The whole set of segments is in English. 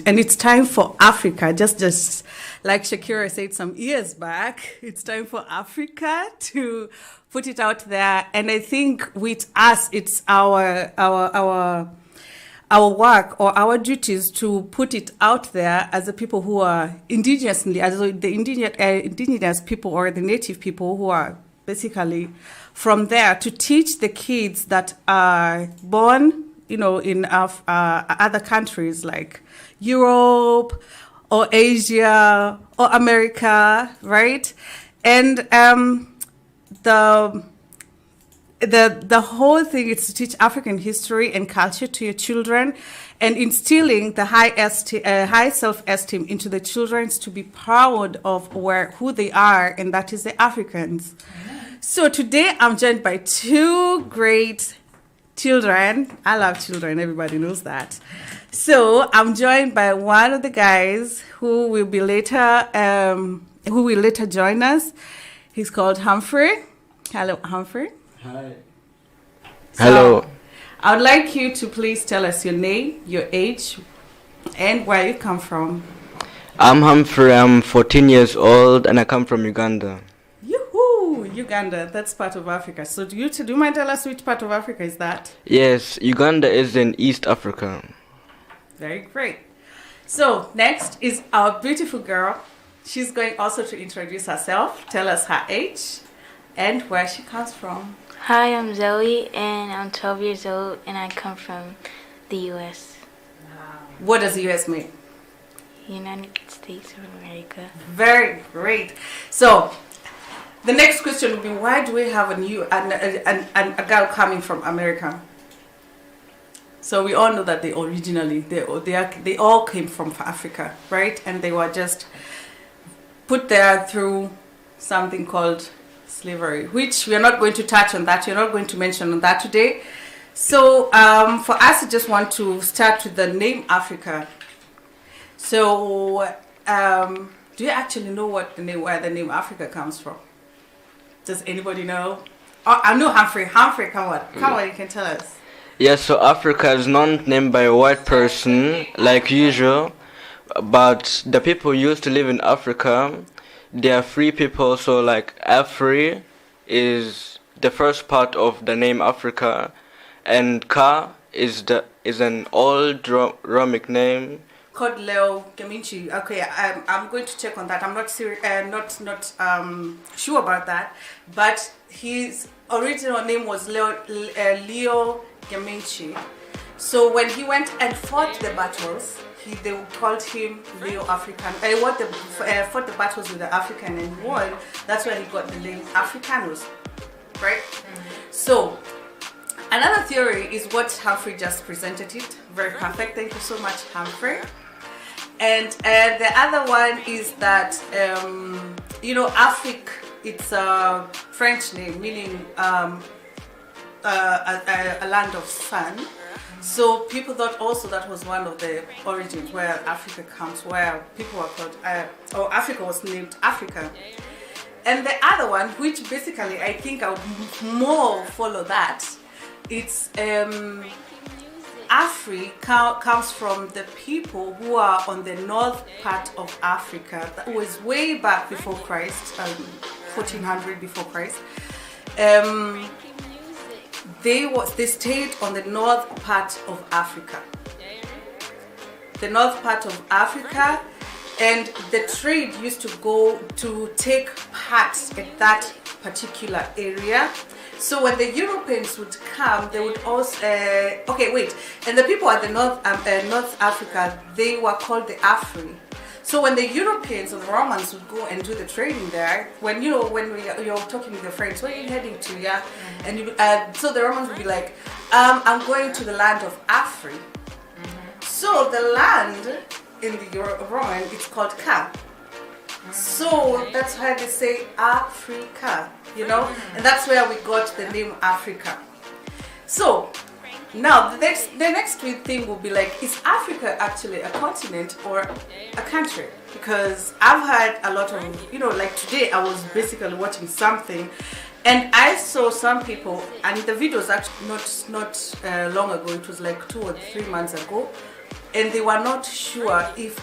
And it's time for Africa, just like Shakira said some years back, it's time for Africa to put it out there. And I think with us, it's our work or our duties to put it out there as the people who are indigenously, as the indigenous people or the native people who are basically from there, to teach the kids that are born, in other countries like Europe or Asia or America, right? And the whole thing is to teach African history and culture to your children, and instilling the high self-esteem into the children to be proud of who they are, and that is the Africans. So today I'm joined by two great children. I love children, everybody knows that. So I'm joined by one of the guys who will later join us. He's called Humphrey. Hello, Humphrey. Hi. So, hello. I would like you to please tell us your name, your age, and where you come from. I'm Humphrey. I'm 14 years old, and I come from Uganda. Yoo-hoo! Uganda, that's part of Africa. So do you mind tell us which part of Africa is that? Yes, Uganda is in East Africa. Very great. So next is our beautiful girl. She's going also to introduce herself, tell us her age, and where she comes from. Hi, I'm Zoe, and I'm 12 years old, and I come from the U.S. What does the U.S. mean? United States of America. Very great. So the next question would be, why do we have a girl coming from America? So we all know that they all came from Africa, right? And they were just put there through something called slavery, which we are not going to touch on that. We're not going to mention on that today. So for us, I just want to start with the name Africa. So do you actually know where the name Africa comes from? Does anybody know? Oh, I know Humphrey. Humphrey, come on, you can tell us. Yes, so Africa is not named by a white person like usual, but the people used to live in Africa, they are free people. So like Afri is the first part of the name Africa, and Ka is an old Romic name called Leo Gaminchi. Okay, I'm going to check on that. I'm not sure about that, but his original name was Leo Gaminchi. So when he went and fought the battles, they called him Leo African. Fought the battles with the African and won. That's where he got the name Africanus, right? So another theory is what Humphrey just presented it. Very perfect. Thank you so much, Humphrey. And the other one is that Afrique, it's a French name meaning a land of sun. So people thought also that was one of the origins where Africa comes, where people were called, or Africa was named Africa. And the other one, which basically I think I would more follow that, it's Afri comes from the people who are on the north part of Africa. That was way back before Christ, 1400 before Christ. They stayed on the north part of Africa. The north part of Africa, and the trade used to go to take part at that particular area. So when the Europeans would come, they would also and the people at the North Africa, they were called the Afri. So when the Europeans or the Romans would go and do the trading there, when you're talking with your friends, where are you heading to? Yeah, and so the Romans would be like, I'm going to the land of Afri. So the land in the Roman, it's called Ka. So that's why they say Africa, and that's where we got the name Africa. So now the next thing will be like, is Africa actually a continent or a country? Because I've heard a lot of, like today I was basically watching something, and I saw some people, and the video was actually not long ago. It was like 2 or 3 months ago. and they were not sure if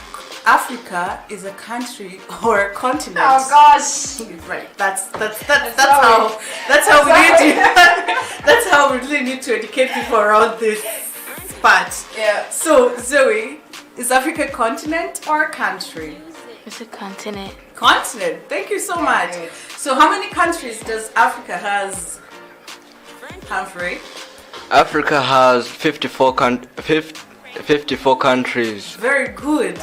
Africa is a country or a continent. Oh gosh! Right. That's how we need to that's how we really need to educate people around this part. Yeah. So Zoe, is Africa a continent or a country? It's a continent. Continent. Thank you so much. Right. So how many countries does Africa has? Humphrey? Africa has 54 countries. Very good.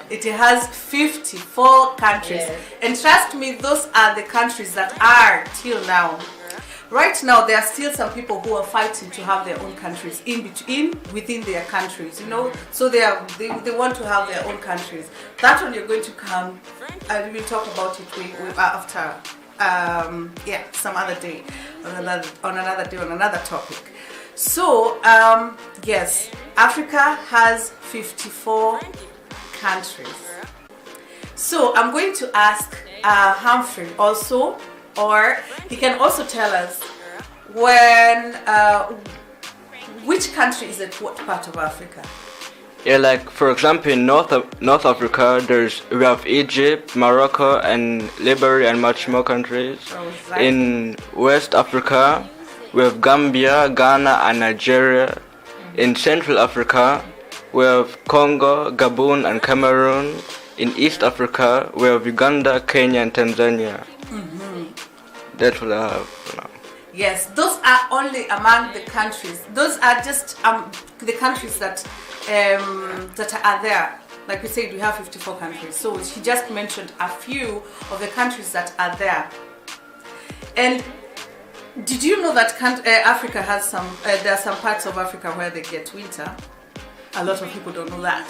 It has 54 countries. Yes. And trust me, those are the countries that are till now. Right now, there are still some people who are fighting to have their own countries within their countries, So they want to have their own countries. That one you're going to come, and we'll talk about it after, some other day, on another topic. So, yes, Africa has 54 countries. So I'm going to ask Humphrey also, or he can also tell us which country is at what part of Africa. Yeah, like for example, in North Africa, we have Egypt, Morocco, and Liberia, and much more countries. Exactly. In West Africa, we have Gambia, Ghana, and Nigeria. In Central Africa, we have Congo, Gabon, and Cameroon. In East Africa, we have Uganda, Kenya, and Tanzania. That's what I have for now. Yes, those are only among the countries. Those are just the countries that are there. Like we said, we have 54 countries. So she just mentioned a few of the countries that are there. And did you know that Africa has there are some parts of Africa where they get winter? A lot of people don't know that.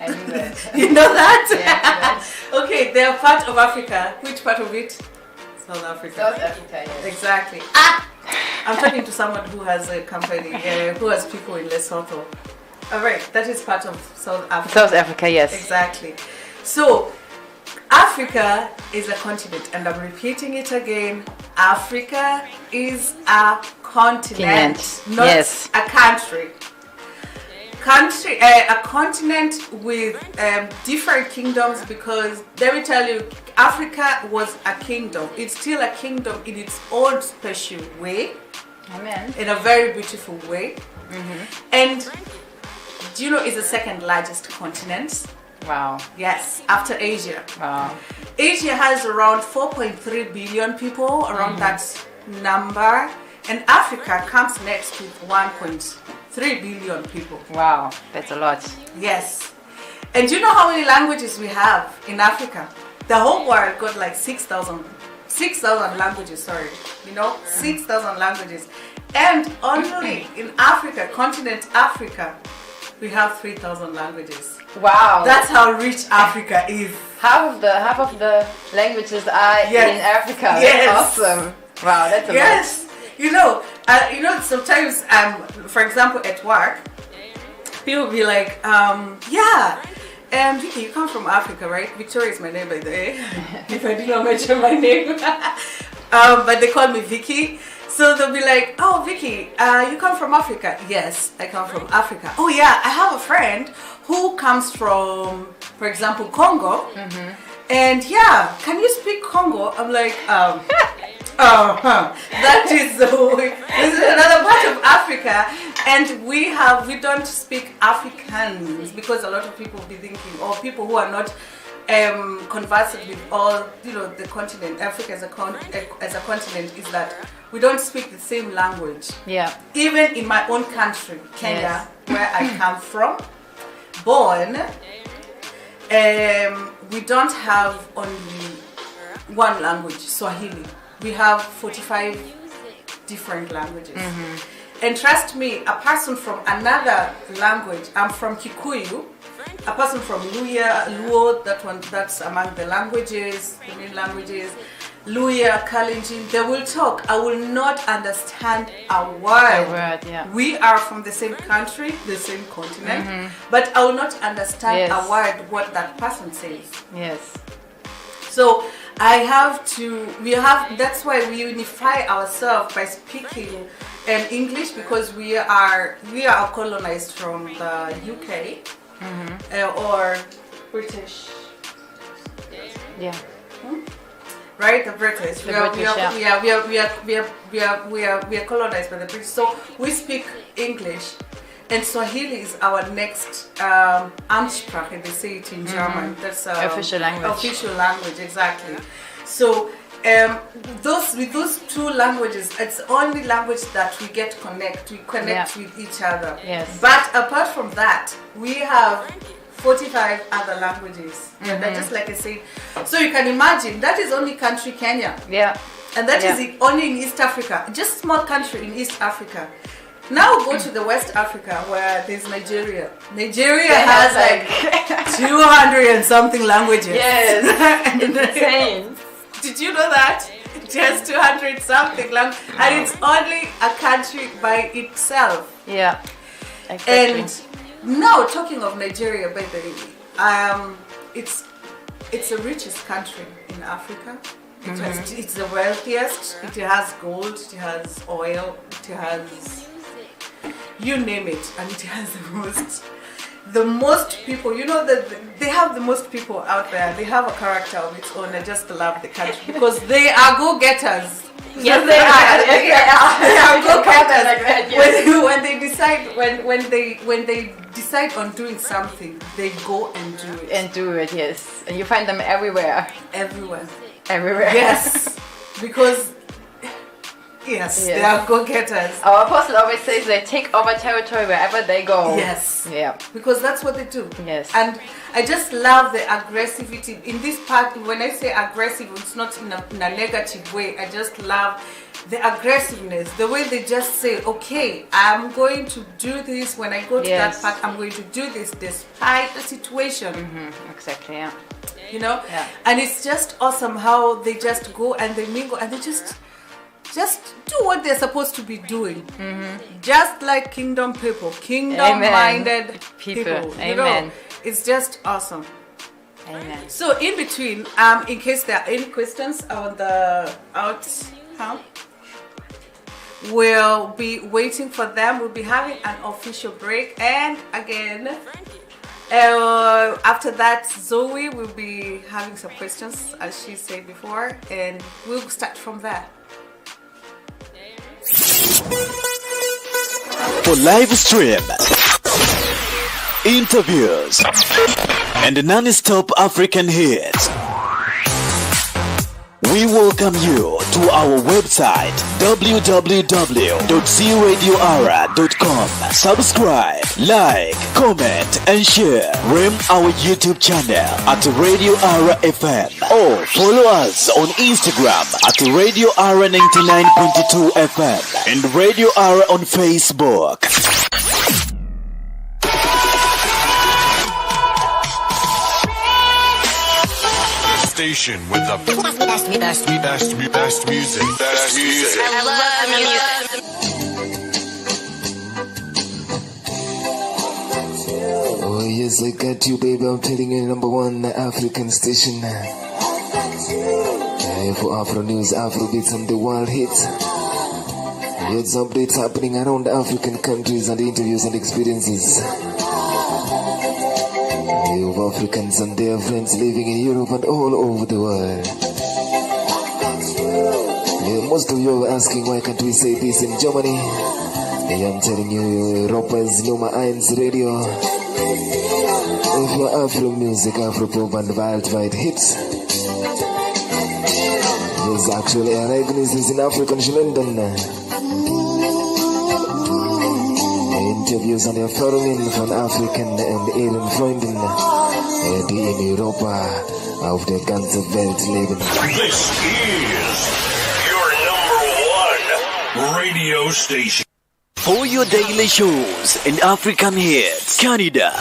I knew that. You know that? Yeah, Okay, they are part of Africa. Which part of it? South Africa. South Africa, yes. Exactly. I'm talking to someone who has a company, who has people in Lesotho. All right, that is part of South Africa. South Africa, yes. Exactly. So, Africa is a continent, and I'm repeating it again. Africa is a continent, not yes. a country. A continent with different kingdoms, because let me tell you, Africa was a kingdom. It's still a kingdom in its own special way. Amen. In a very beautiful way. And do you know it's the second largest continent? Wow. Yes, after Asia. Wow. Asia has around 4.3 billion people, around that number. And Africa comes next with 1.3 billion people. Wow, that's a lot. Yes. And do you know how many languages we have in Africa? The whole world got like 6,000 languages, 6,000 languages. And only in Africa, continent Africa, we have 3,000 languages. Wow. That's how rich Africa is. Half of the languages are in Africa. Yes. That's awesome. Wow, that's a lot. Yes. Sometimes, for example, at work, people be like, Vicky, you come from Africa, right? Victoria is my name, by the way, if I did not mention my name. But they call me Vicky. So they'll be like, oh, Vicky, you come from Africa? Yes, I come from Africa. Oh, yeah, I have a friend who comes from, for example, Congo. And yeah, can you speak Congo? I'm like, that is this is another part of Africa, and we don't speak Afrikaans, because a lot of people will be thinking, or people who are not conversant with all the continent, Africa as a continent, is that we don't speak the same language. Yeah. Even in my own country, Kenya, where I come from, born, we don't have only one language, Swahili. We have 45 different languages. And trust me, a person from another language, I'm from Kikuyu, a person from Luo, that's among the languages, the main languages, Luya, Kalenjin, they will talk. I will not understand a word. Yeah. We are from the same country, the same continent, but I will not understand a word what that person says. Yes. So that's why we unify ourselves by speaking English, because we are colonized from the UK. or British. Yeah. Right, the British. The British, We are colonized by the British, so we speak English, and Swahili is our next Amtssprache. They say it in German. That's official language. Official language, exactly. So with those two languages, it's the only language that we connect with each other. Yes. But apart from that, we have 45 other languages. They're just like I said. So you can imagine that is only country Kenya. Yeah. And that is only in East Africa. Just small country in East Africa. Now go to the West Africa where there's Nigeria. Nigeria has like 200 and something languages. Yes. Insane. Did you know that? It has 200 something languages. And it's only a country by itself. Yeah. Exactly. And now, talking of Nigeria, by the way, it's the richest country in Africa. It's the wealthiest. It has gold. It has oil. It has, you name it, and it has the most people. You know that they have the most people out there. They have a character of its own. I just love the country because they are go-getters. Yes, they are. They are go-getters. When they decide on doing something, they go and do it. And do it, yes. And you find them everywhere. Everywhere. Yes. Because yes, they are go-getters. Our apostle always says they take over territory wherever they go. Yes. Yeah. Because that's what they do. Yes. And I just love the aggressivity in this part. When I say aggressive, it's not in a negative way. I just love the aggressiveness, the way they just say, okay, I'm going to do this. When I go to that part, I'm going to do this despite the situation. Exactly, yeah. You know? Yeah. And it's just awesome how they just go and they mingle and they just do what they're supposed to be doing. Just like kingdom people, kingdom-minded people. You know, it's just awesome. Amen. So in between, in case there are any questions on the we'll be waiting for them. We'll be having an official break, and again, after that, Zoe will be having some questions, as she said before, and we'll start from there. For live stream, interviews, and non-stop African hits, we welcome you to our website www.cradioara.com. Subscribe, like, comment, and share. Rim our YouTube channel at Radio Ara FM, or follow us on Instagram at Radio Ara 99.2 FM and Radio Ara on Facebook. Station with the best music. I love music. Oh yes, I got you, baby. I'm telling you, number one African station. For Afro news, Afro beats, and the world hits. It's updates happening around African countries and interviews and experiences of Africans and their friends living in Europe and all over the world. Most of you are asking, why can't we say this in Germany? I'm telling you, Europa's Nummer 1 Radio. Für Afro Music, Afro Pop and worldwide hits. There's actually Ereignisses in afrikanische Ländern. Interviews an Erfahrungen von Afrikanern und ihren Freunden, die in Europa auf der ganzen Welt leben. This is your number 1 radio station. For your daily shows and African hits, Canada,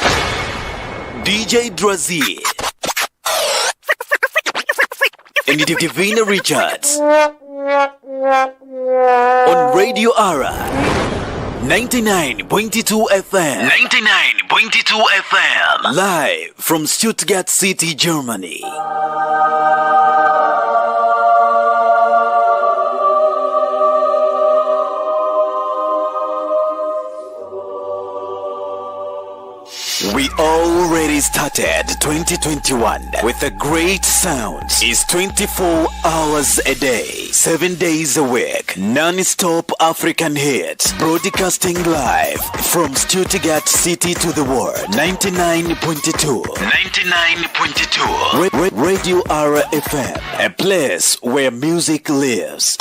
DJ Drazi and Divina Richards on Radio Ara 99.2 FM. 99.2 FM. Live from Stuttgart City, Germany. We already started 2021 with a great sound. It's 24 hours a day, 7 days a week. Non-stop African hits. Broadcasting live from Stuttgart city to the world. 99.2. 99.2. Radio Ara FM. A place where music lives.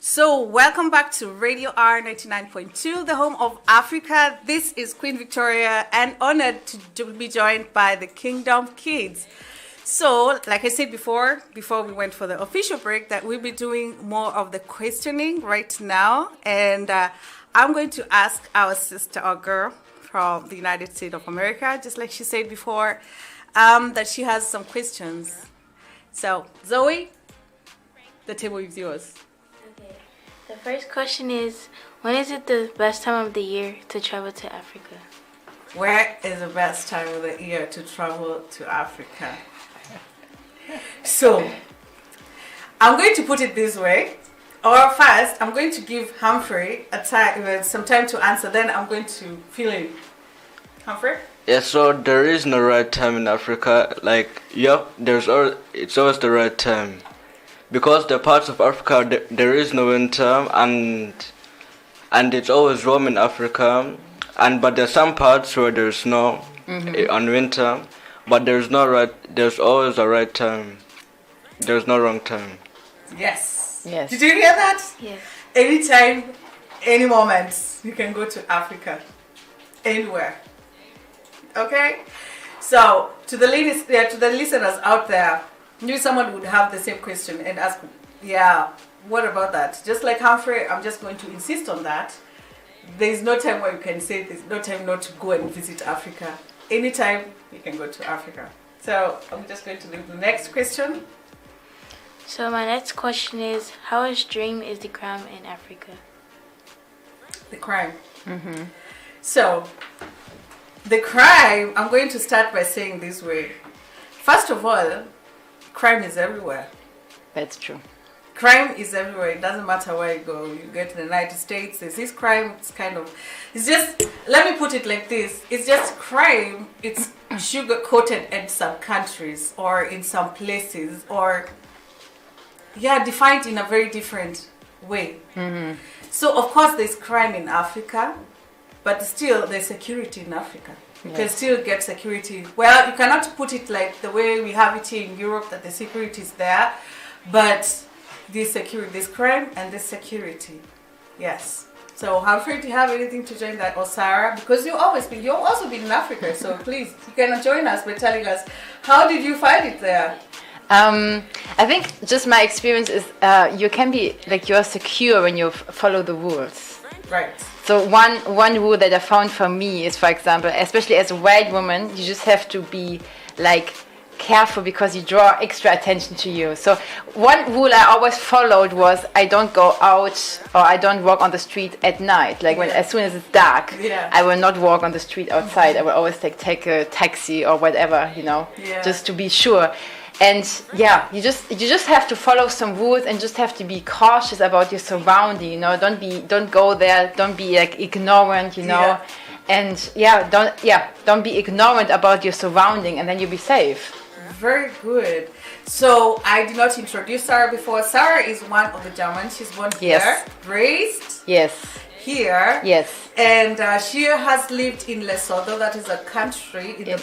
So, welcome back to Radio R 99.2, the home of Africa. This is Queen Victoria, and honored to be joined by the Kingdom Kids. So, like I said before we went for the official break, that we'll be doing more of the questioning right now. And I'm going to ask our sister or girl from the United States of America, just like she said before, that she has some questions. So, Zoe, the table is yours. The first question is, when is it the best time of the year to travel to Africa? Where is the best time of the year to travel to Africa? So, I'm going to put it this way. Or first, I'm going to give Humphrey some time to answer. Then I'm going to fill in. Humphrey? Yeah, so there is no right time in Africa. Like, it's always the right time. Because the parts of Africa there is no winter, and it's always warm in Africa, but there's some parts where there's snow on winter, but there's always a right time. There's no wrong time. Yes. Yes. Did you hear that? Yes. Anytime, any moment, you can go to Africa. Anywhere. Okay? So, to the listeners out there, maybe someone would have the same question and ask, what about that? Just like Humphrey, I'm just going to insist on that. There's no time where you can say there's no time not to go and visit Africa. Anytime you can go to Africa. So I'm just going to leave the next question. So my next question is, how extreme is the crime in Africa? The crime. So, the crime, I'm going to start by saying this way. First of all, crime is everywhere. That's true. Crime is everywhere. It doesn't matter where you go. You get to the United States, there's this crime. It's just, let me put it like this. It's just crime. It's sugar-coated in some countries or in some places, or, defined in a very different way. So, of course, there's crime in Africa, but still there's security in Africa. You can still get security. Well, you cannot put it like the way we have it here in Europe, that the security is there, but there's security, there's crime and there's security. Yes. So, Humphrey, do you have anything to join that, or Sarah? Because you've also been in Africa, so please, you can join us by telling us, how did you find it there? I think just my experience is you can be you're secure when you follow the rules. Right. So one rule that I found for me is, for example, especially as a white woman, you just have to be careful because you draw extra attention to you. So one rule I always followed was I don't go out or I don't walk on the street at night. As soon as it's dark, I will not walk on the street outside. I will always take a taxi or whatever, just to be sure. And you just have to follow some rules and just have to be cautious about your surrounding. Don't go there. Don't be ignorant. And don't be ignorant about your surrounding, and then you'll be safe. Very good. So I did not introduce Sarah before. Sarah is one of the Germans. She's born here, raised here. Yes. And she has lived in Lesotho. That is a country in the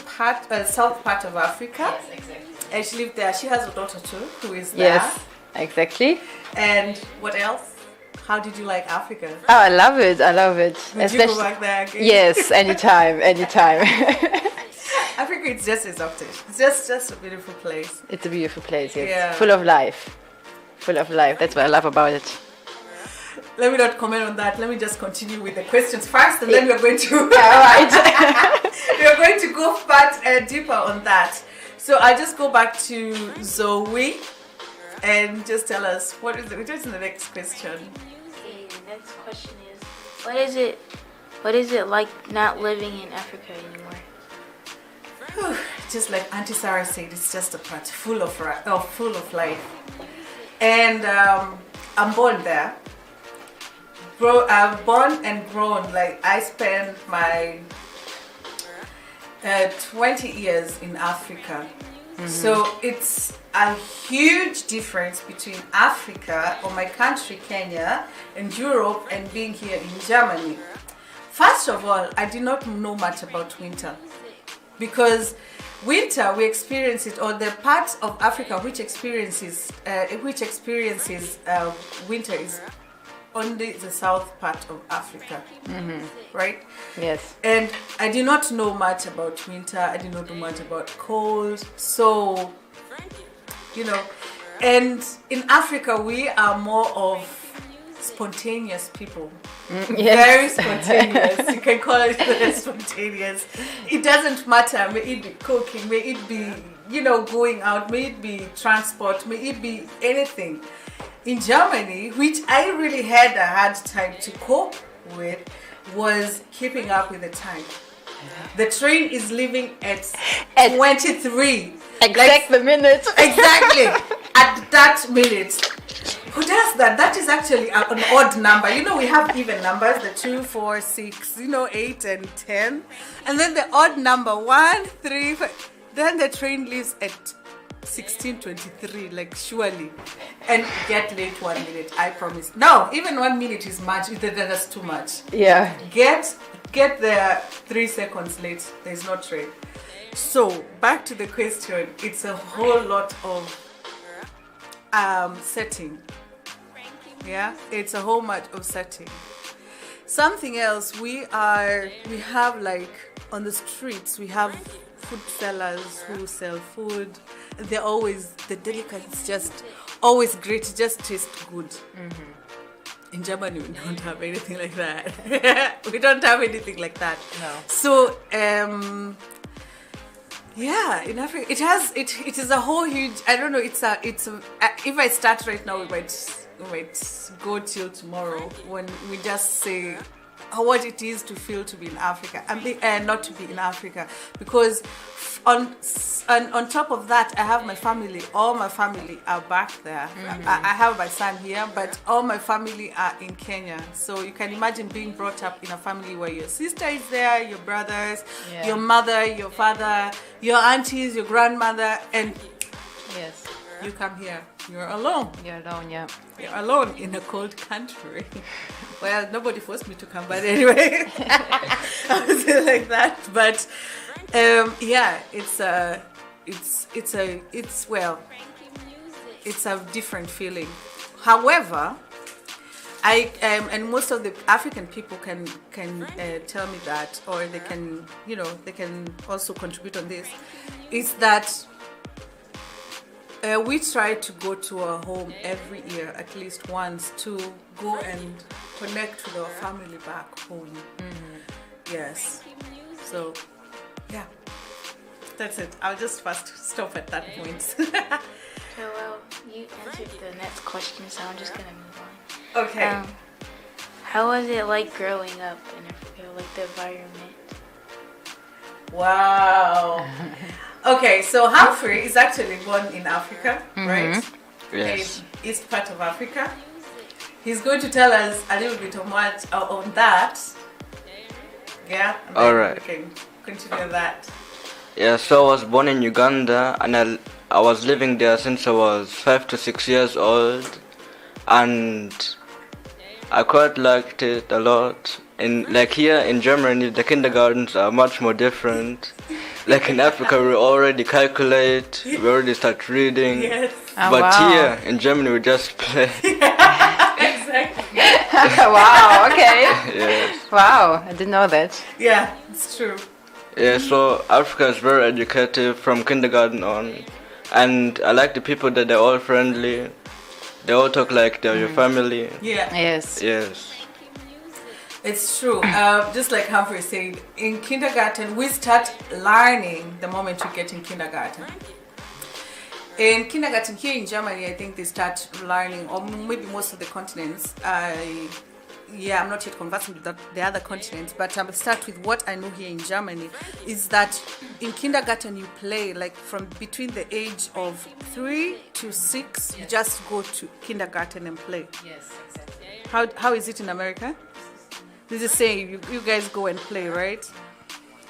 south part of Africa. Yes, exactly. And she lived there. She has a daughter too, who is there. Yes, exactly. And what else? How did you like Africa? Oh, I love it. Would you go back there again? Yes, anytime. Africa is just exotic. It's just a beautiful place. It's a beautiful place, yes. Yeah. Full of life. That's what I love about it. Let me not comment on that. Let me just continue with the questions first, and then we're going to we're going to go deeper on that. So I'll just go back to Zoe and just tell us what is the next question. Okay, the next question is, what is it like not living in Africa anymore? Just like Auntie Sarah said, it's just a part full of life. And I'm born there. born and grown. Like I spent my 20 years in Africa. So it's a huge difference between Africa or my country, Kenya, and Europe and being here in Germany. First of all, I did not know much about winter because winter we experience it, or the part of Africa which experiences winter is only the south part of Africa, right? Yes. And I did not know much about winter. I did not know much about cold. So, and in Africa we are more of spontaneous people. Very spontaneous. You can call it very spontaneous. It doesn't matter. May it be cooking, may it be, going out, may it be transport, may it be anything. In Germany, which I really had a hard time to cope with, was keeping up with the time. The train is leaving at 23. The minute. Exactly. At that minute. Who does that? That is actually an odd number. We have even numbers, the 2, 4, 6, 8 and 10. And then the odd number, 1, 3, 5. Then the train leaves at 16:23, like surely. And get late 1 minute, I promise. No, even 1 minute is much. That's too much. Yeah. Get there 3 seconds late. There's no train. So back to the question. It's a whole lot of setting. Yeah, it's a whole lot of setting. Something else, we have like on the streets, we have food sellers who sell food. They're always, the delicacies just always great, just taste good. In Germany, we don't have anything like that. We don't have anything like that. No. So, yeah, in Africa, it is a whole huge, I don't know, it's a, if I start right now, we might go till tomorrow when we just say what it is to feel to be in Africa and not to be in Africa, because on top of that, I have my family. All my family are back there. I have my son here, but all my family are in Kenya. So you can imagine being brought up in a family where your sister is there, your brothers, your mother, your father, your aunties, your grandmother, and Yes. you come here. You're alone. You're alone, yeah. You're alone in a cold country. Well, nobody forced me to come, but anyway, I would say like that. But yeah, it's a different feeling. However, and most of the African people can tell me that, or they can also contribute on this, is that we try to go to our home every year at least once to go and connect with our family back home. Yes. So, yeah. That's it. I'll just first stop at that point. So, well, you answered the next question, so I'm just going to move on. Okay. How was it like growing up in Africa, like the environment? Wow. Okay, so Humphrey is actually born in Africa, right? Yes. In east part of Africa. He's going to tell us a little bit on that. Yeah? All right. We can continue that. Yeah, so I was born in Uganda, and I was living there since I was 5 to 6 years old, and I quite liked it a lot. Like here in Germany, the kindergartens are much more different. Like in Africa, we already calculate, we already start reading. Yes. Oh, but wow. here in Germany, we just play. Exactly. Wow, okay. Yes. Wow, I didn't know that. Yeah, it's true. Yeah, so Africa is very educative from kindergarten on. And I like the people that they're all friendly. They all talk like they're your family. Yeah. Yes. Yes. It's true. Just like Humphrey said, in kindergarten, we start learning the moment you get in kindergarten. In kindergarten here in Germany, I think they start learning, or maybe most of the continents. I'm not yet conversant with the other continents, but I'll start with what I know here in Germany, is that in kindergarten you play, like from between the age of 3 to 6, you just go to kindergarten and play. Yes, exactly. How is it in America? This is saying you guys go and play, right?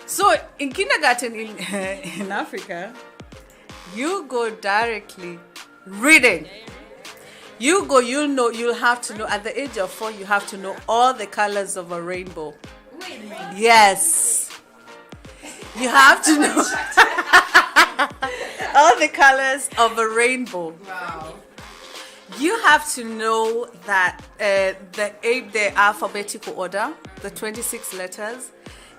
So in kindergarten in Africa, you go directly reading. You'll have to know at the age of 4, you have to know all the colors of a rainbow. Yes. You have to know all the colors of a rainbow. Wow. You have to know that the alphabetical order, the 26 letters.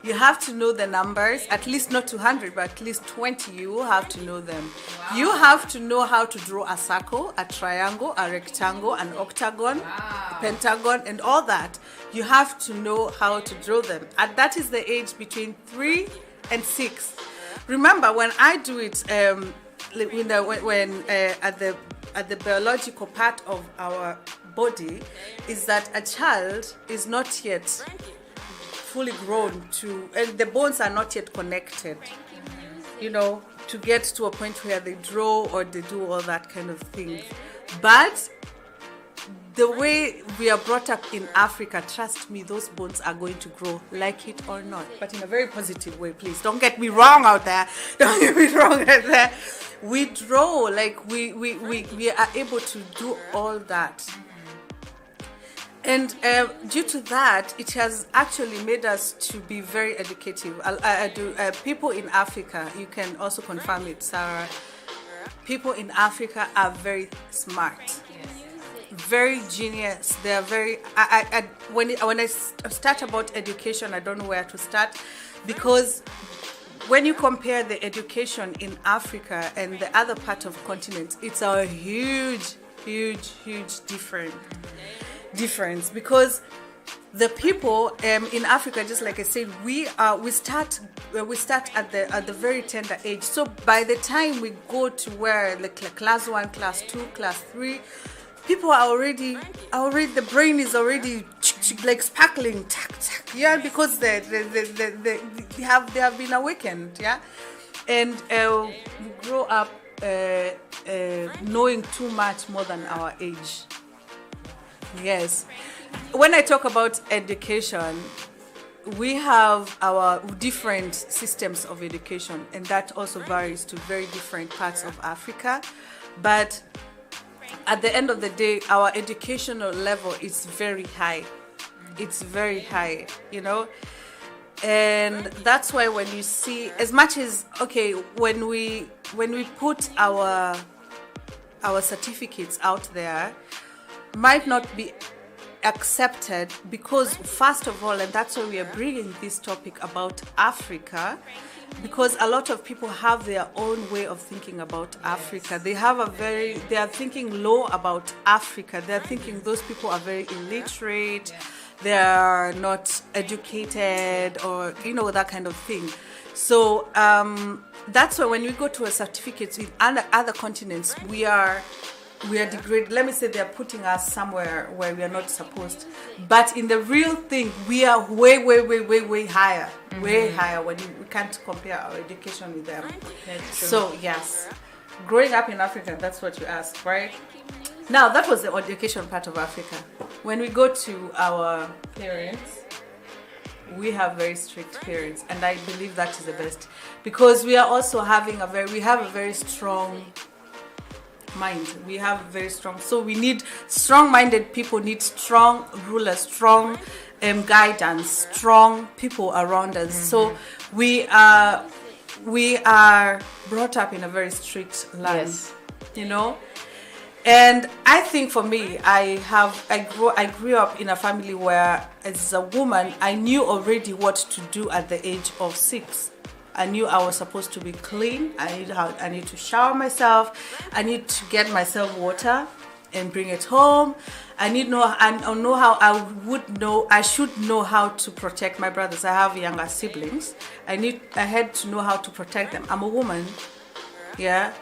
You have to know the numbers, at least not 200, but at least 20. You will have to know them. Wow. You have to know how to draw a circle, a triangle, a rectangle, an octagon, a pentagon, and all that. You have to know how to draw them. And that is the age between 3 and 6. Remember, when I do it, at the biological part of our body, is that a child is not yet fully grown and the bones are not yet connected, to get to a point where they draw or they do all that kind of thing. But the way we are brought up in Africa, trust me, those bones are going to grow, like it or not, but in a very positive way. Please don't get me wrong out there. Don't get me wrong out there. We draw, like we are able to do all that. And due to that, it has actually made us to be very educative. People in Africa, you can also confirm it, Sarah. People in Africa are very smart, very genius. They are very. When I start about education, I don't know where to start, because when you compare the education in Africa and the other part of continents, it's a huge difference, because the people in Africa, just like I said, we start at the very tender age. So by the time we go to where the class 1, class 2, class 3, people are already the brain is already like sparkling, because they have been awakened, and we grow up knowing too much more than our age. Yes. When I talk about education, we have our different systems of education, and that also varies to very different parts of Africa. But at the end of the day, our educational level is very high. It's very high, and that's why when you see, as much as when we put our certificates out there, might not be accepted, because first of all, and that's why we are bringing this topic about Africa, because a lot of people have their own way of thinking about Africa. They are thinking low about Africa. They're thinking those people are very illiterate, they are not educated, or that kind of thing. So that's why when we go to a certificate in other continents, we are degraded. Let me say they are putting us somewhere where we are not supposed. But in the real thing, we are way higher. Mm-hmm. Way higher when we can't compare our education with them. That's true. So yes, growing up in Africa, that's what you asked, right? Now that was the education part of Africa. When we go to our parents, we have very strict parents, and I believe that is the best, because we are also having a very strong mind. We have very strong, so we need strong-minded people, need strong rulers, strong guidance, strong people around us. Mm-hmm. So we are brought up in a very strict land, And I think for me, I grew up in a family where, as a woman, I knew already what to do at the age of 6. I knew I was supposed to be clean. I need to shower myself. I need to get myself water and bring it home. I should know how to protect my brothers. I have younger siblings. I had to know how to protect them. I'm a woman.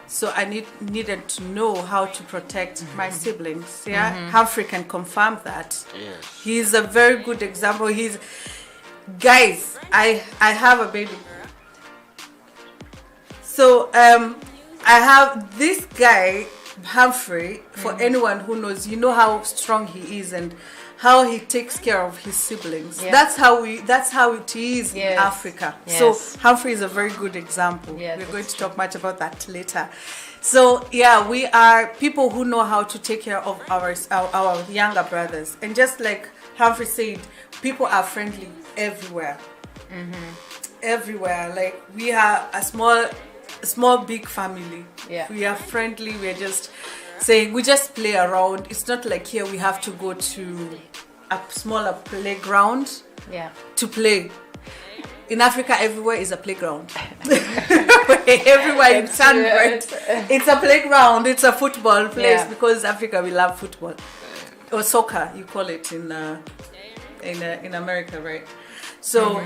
So I needed to know how to protect my siblings. Humphrey can confirm that. Yes. He's a very good example. Guys, I have a baby. So I have this guy, Humphrey, for anyone who knows, how strong he is and how he takes care of his siblings. Yeah. That's how it is in Yes. Africa. Yes. So Humphrey is a very good example. Yes, We're going that's to talk much about that later. So yeah, we are people who know how to take care of our younger brothers. And just like Humphrey said, people are friendly everywhere. Everywhere. Like we are a small big family. Yeah. We are friendly. We are just saying we just play around. It's not like here we have to go to a smaller playground Yeah. to play. In Africa, everywhere is a playground. Everywhere you turn right, it's a playground. It's a football place Yeah. because Africa we love football or soccer. You call it in America, right? So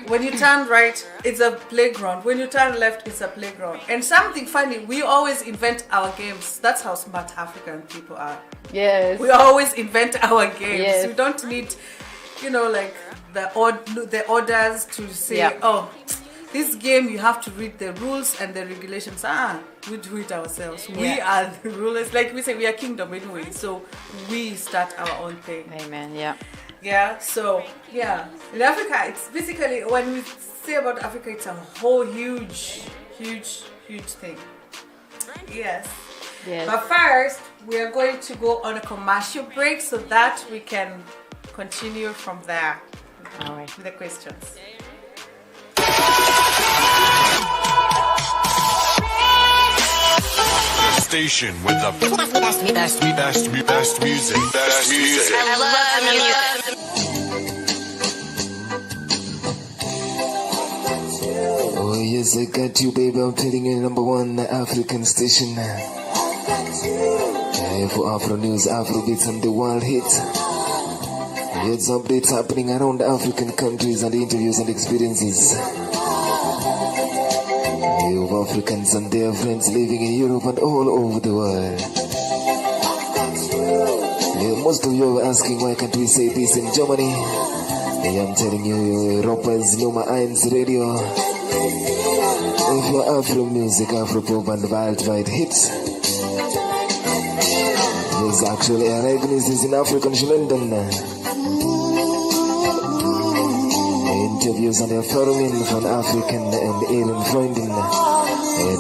when you turn right, it's a playground. When you turn left, it's a playground. And something funny, we always invent our games. That's how smart African people are. Yes. We always invent our games. Yes. We don't need, like the orders to say, Yeah. oh, this game you have to read the rules and the regulations. We do it ourselves. We Yeah. are the rulers. Like we say, we are kingdom anyway. So we start our own thing. Amen. Yeah. Yeah, so yeah, in Africa, it's basically when we say about Africa, it's a whole huge thing. Yes. Yes. But first, we are going to go on a commercial break so that we can continue from there All right. with the questions. Station with the best music. Best music. I love music. Oh yes, I got you, baby. I'm telling you, number one African station. For Afro news, Afro beats, and the world hit. It's updates happening around African countries and interviews and experiences of Africans and their friends living in Europe and all over the world. Most of you are asking why can't we say this in Germany? I'm telling you, Europa's Nummer 1 Radio. Für Afro Music, Afro Pop and worldwide hits. There's actually Ereignisses in African Ländern. Interviews und Erfahrungen von Afrikan und ihren Freunden,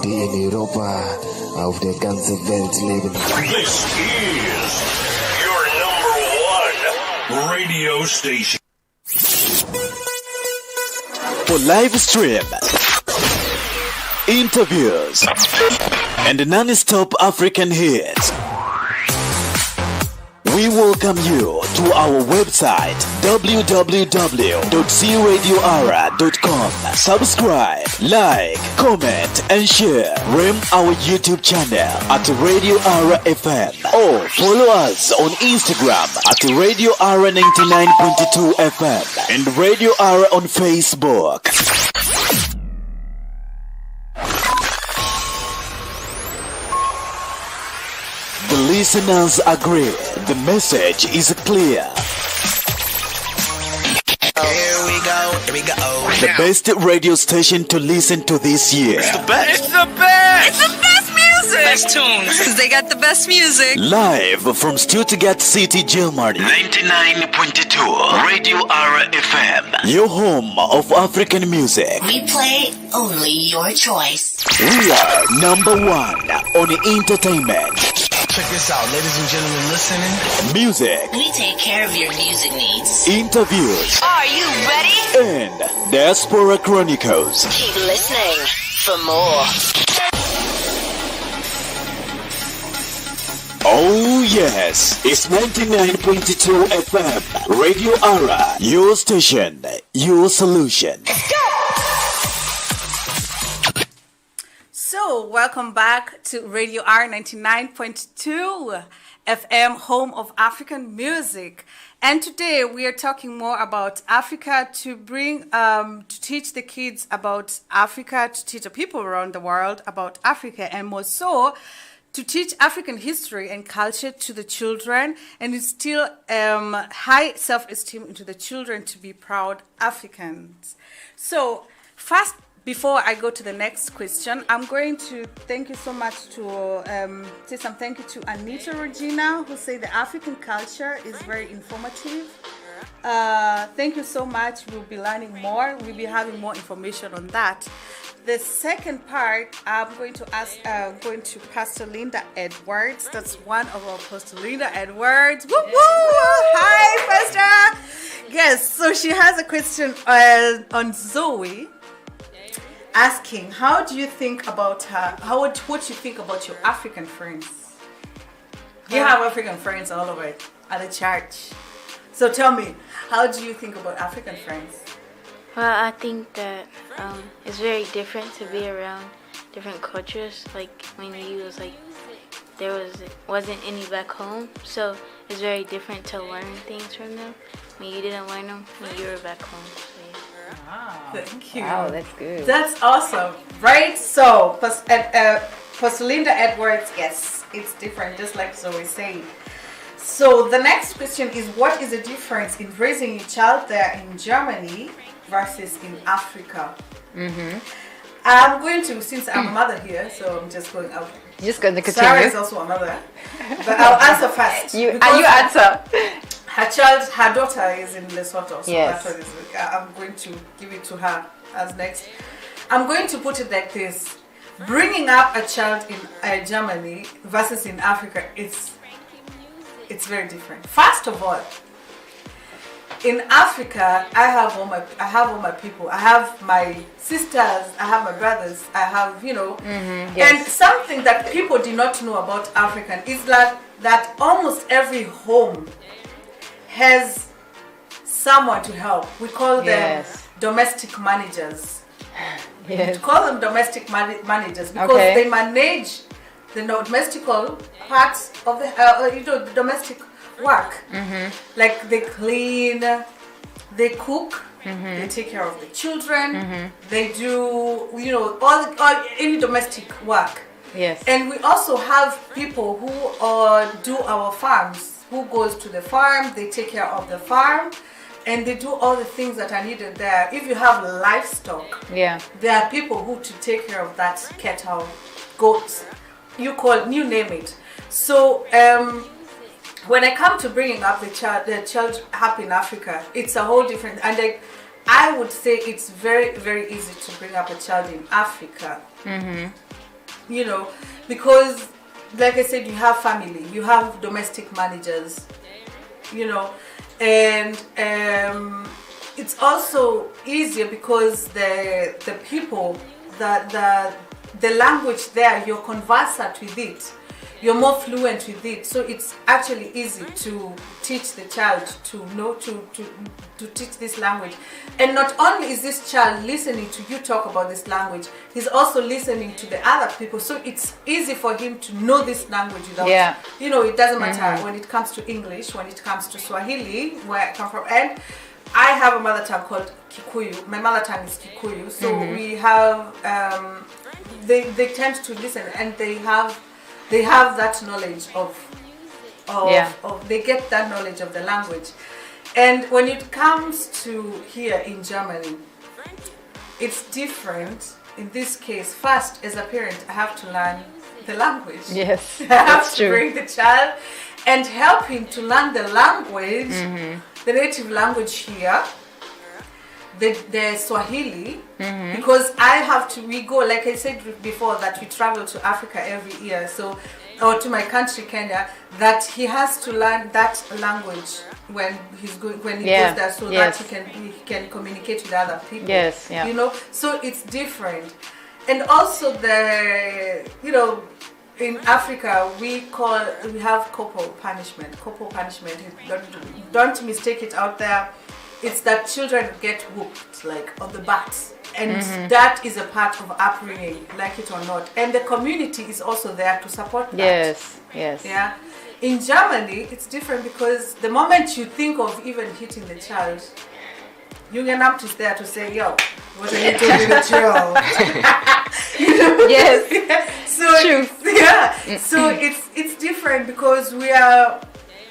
die in Europa auf der ganzen Welt leben. This is your number 1 radio station. For live stream, interviews, and non-stop African hits, we welcome you to our website www.cradioara.com. Subscribe, like, comment, and share. Rim our YouTube channel at Radio Ara FM or follow us on Instagram at Radio Ara 99.2 FM and Radio Ara on Facebook. The listeners agree. The message is clear. Here we go. The best radio station to listen to this year. It's the best. It's the best music. Best tunes. Because they got the best music. Live from Stuttgart City, Germany. 99.2 Radio Ara FM. Your home of African music. We play only your choice. We are number 1 on entertainment. Check this out, ladies and gentlemen listening. Music. We take care of your music needs. Interviews. Are you ready? And Diaspora Chronicles. Keep listening for more. Oh yes, it's 99.2 FM, Radio Ara, your station, your solution. So, welcome back to Radio R 99.2 FM, home of African music. And today we are talking more about Africa to bring, to teach the kids about Africa, to teach the people around the world about Africa, and more so, to teach African history and culture to the children and instill high self-esteem into the children to be proud Africans. So, first, before I go to the next question, I'm going to thank you so much to say some thank you to Anita Regina, who say the African culture is very informative. Thank you so much. We'll be learning more. We'll be having more information on that. The second part, I'm going to Pastor Linda Edwards. That's one of our Pastor Linda Edwards. Woo woo! Hi, Pastor. Yes. So she has a question on Zoe, asking, how do you think about her? What you think about your African friends? You have African friends all over at the church. So tell me, how do you think about African friends? Well, I think that it's very different to be around different cultures. Like when you was like, wasn't any back home, so it's very different to learn things from them when you didn't learn them when you were back home. So, yeah. Wow, thank you. Wow, that's good. That's awesome, right? So, Pastor Linda Edwards, yes, it's different, just like Zoe saying. So the next question is, what is the difference in raising a child there in Germany versus in Africa? Mm-hmm. I'm going to, since I'm a mother here, so I'm just going out. You're just going to continue. Sarah is also a mother, but I'll answer first. You answer. Her daughter is in Lesotho, so yes. that's what I'm going to give it to her as next. I'm going to put it like this. Bringing up a child in Germany versus in Africa, it's very different. First of all, in Africa, I have all my people. I have my sisters, I have my brothers, I have, yes. And something that people do not know about African is that almost every home has someone to help. We call them domestic managers. Yes. We call them domestic managers because they manage the domestical parts of the domestic work. Mm-hmm. Like they clean, they cook, they take care of the children, they do all any domestic work. Yes. And we also have people who do our farms, who goes to the farm, they take care of the farm, and they do all the things that are needed there. If you have livestock, there are people who to take care of that, cattle, goats, you name it. So when I come to bringing up the child up in Africa, it's a whole different, and I would say it's very, very easy to bring up a child in Africa. Mm-hmm. Because like I said, you have family, you have domestic managers, and it's also easier because the people, the language there, you're conversant with it, you're more fluent with it, so it's actually easy to teach the child to know to teach this language. And not only is this child listening to you talk about this language, he's also listening to the other people, so it's easy for him to know this language without it doesn't matter when it comes to English, when it comes to Swahili, where I come from. And I have a mother tongue called Kikuyu. My mother tongue is Kikuyu, so we have they tend to listen, and they have that knowledge of they get that knowledge of the language. And when it comes to here in Germany, it's different. In this case, first, as a parent, I have to learn the language. Yes, I have to bring the child and help him to learn the language, the native language here, the Swahili, because we go, like I said before, that we travel to Africa every year, or to my country, Kenya, that he has to learn that language when he goes there, so that he can communicate with other people. Yes, so it's different. And also in Africa, we have corporal punishment. Corporal punishment, don't mistake it out there. It's that children get whooped, like on the butts, and that is a part of upbringing, like it or not. And the community is also there to support that. Yes. Yeah. In Germany, it's different because the moment you think of even hitting the child, Jugendamt is there to say, "Yo, what are you doing with the child?" Yes. So it's different because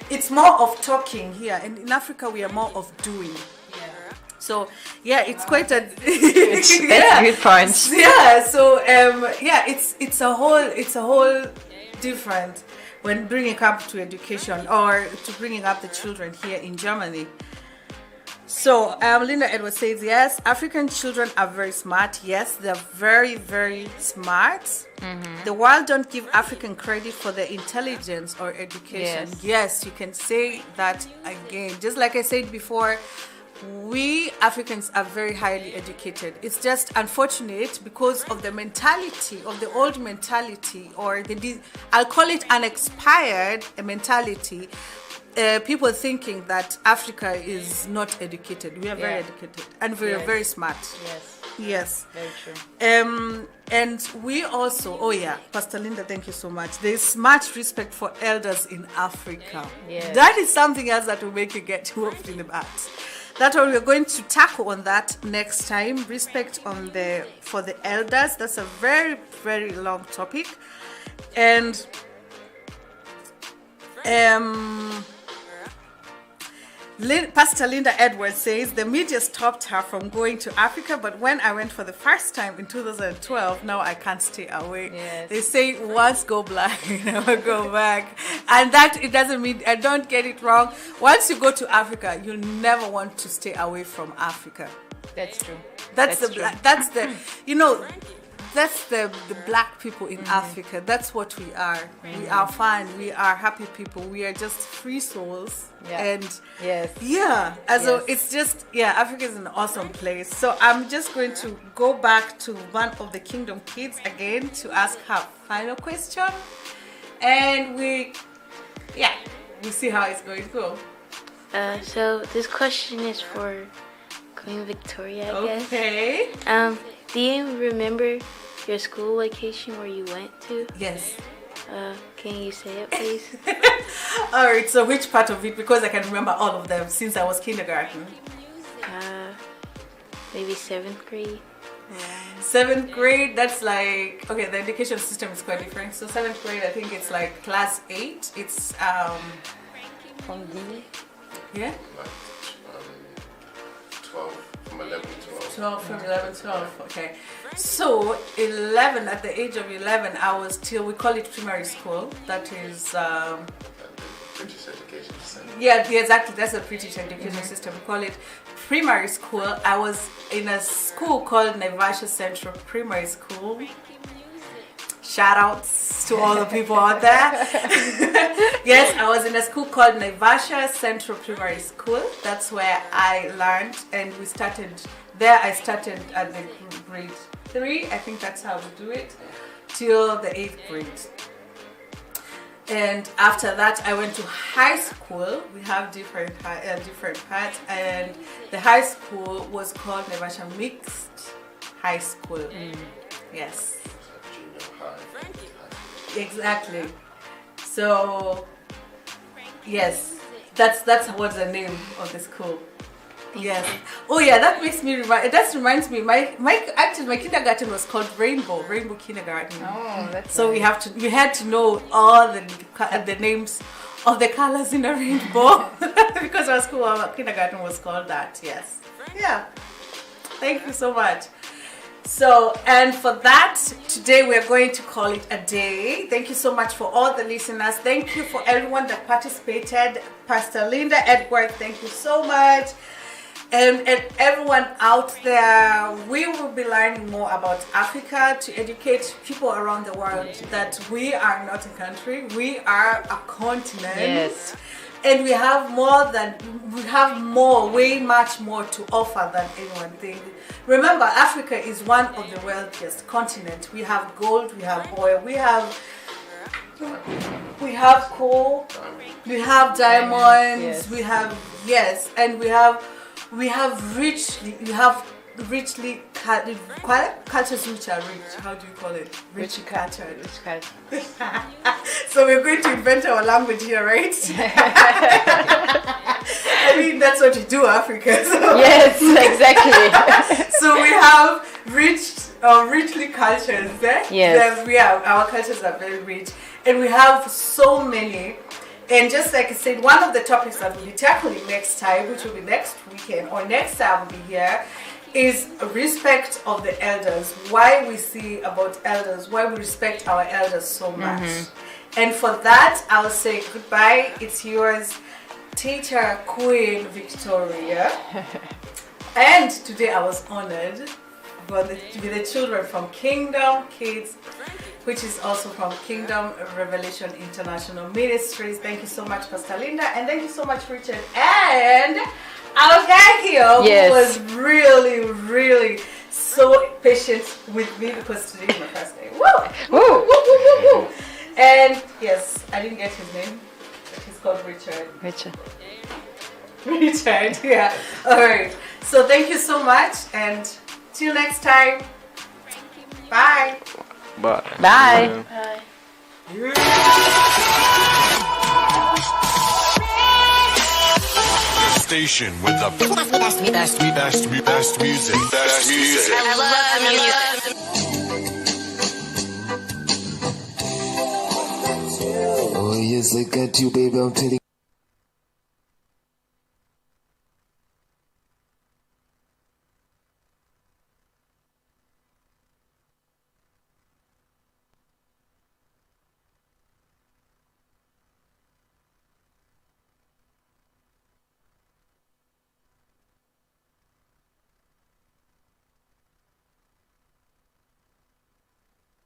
it's more of talking here, and in Africa we are more of doing. So yeah, it's quite a That's a good point. Yeah, so it's a whole different when bringing up to education or to bringing up the children here in Germany. So Linda Edwards says, yes, African children are very smart. Yes, they're very, very smart. Mm-hmm. The world don't give African credit for their intelligence or education. Yes, you can say that again. Just like I said before, we Africans are very highly educated. It's just unfortunate because of the mentality, of the old mentality, or I'll call it an expired mentality. People thinking that Africa is not educated. We are very educated and we are very smart. Yes. Very true. And we also, Pastor Linda, thank you so much. There's much respect for elders in Africa. Yes. That is something else that will make you get whooped in the butt. That's what we're going to tackle on that next time. Respect for the elders. That's a very, very long topic. And Pastor Linda Edwards says the media stopped her from going to Africa, but when I went for the first time in 2012, now I can't stay away. Yes. They say once go black, never go back, and that it doesn't mean. I don't get it wrong. Once you go to Africa, you never want to stay away from Africa. That's true. That's the black people in Africa. That's what we are. We are fun. We are happy people. We are just free souls. Yeah. And so it's just Africa is an awesome place. So I'm just going to go back to one of the Kingdom Kids again to ask her final question, and we see how it's going to go. So this question is for Queen Victoria, I guess. Okay. Do you remember your school vacation where you went to? Yes. Can you say it, please? All right. So which part of it? Because I can remember all of them since I was kindergarten. Maybe 7th grade. 7th grade. That's like the education system is quite different. So 7th grade, I think it's like class 8. It's From D. Yeah. 12 from 11 to 12. 12 from 11 to 12. Okay. So 11, at the age of 11, I was we call it primary school. That is British education system. Yeah, exactly. That's a British education system. We call it primary school. I was in a school called Naivasha Central Primary School. Shout outs to all the people out there. Yes, I was in a school called Naivasha Central Primary School. That's where I learned, and we started there. I started at the grade 3. I think that's how we do it, till the 8th grade. And after that, I went to high school. We have different parts, and the high school was called Naivasha Mixed High School. Yes. Exactly. So, yes, that's what's the name of the school. Yes. Oh yeah, that makes me reminds me. My kindergarten was called Rainbow Kindergarten. Oh, that's so nice. we had to know all the names of the colors in the rainbow because our school, our kindergarten was called that. Yes. Yeah. Thank you so much. So, and for that, today we're going to call it a day. Thank you so much for all the listeners. Thank you for everyone that participated. Pastor Linda Edwards, thank you so much. And everyone out there, we will be learning more about Africa to educate people around the world that we are not a country, we are a continent. Yes. And we have way much more to offer than anyone thinks. Remember, Africa is one of the wealthiest continents. We have gold, we have oil, we have coal, we have diamonds, Yes. we have and we have richly cultures which are rich. How do you call it? Richly cultured. So we're going to invent our language here, right? I mean, that's what you do, Africa. So. Yes, exactly. So we have richly cultures. Yes. Our cultures are very rich, and we have so many And just like I said, one of the topics that we'll be tackling next time, which will be next weekend or next time we'll be here, is respect of the elders. Why we see about elders, why we respect our elders so much. And for that, I'll say goodbye. It's yours, Teacher Queen Victoria. And today I was honored with the children from Kingdom Kids, which is also from Kingdom Revelation International Ministries. Thank you so much, Pastor Linda, and thank you so much, Richard. And our guy here, who was really so patient with me because today is my first day. Woo! Woo! Woo! Woo! Woo! And yes, I didn't get his name, but he's called Richard. Richard, yeah. All right. So thank you so much, and till next time. Bye. Bye. Bye. Bye. Station with the best music. Best music. I love music. Oh yes, I got you, baby. I'm telling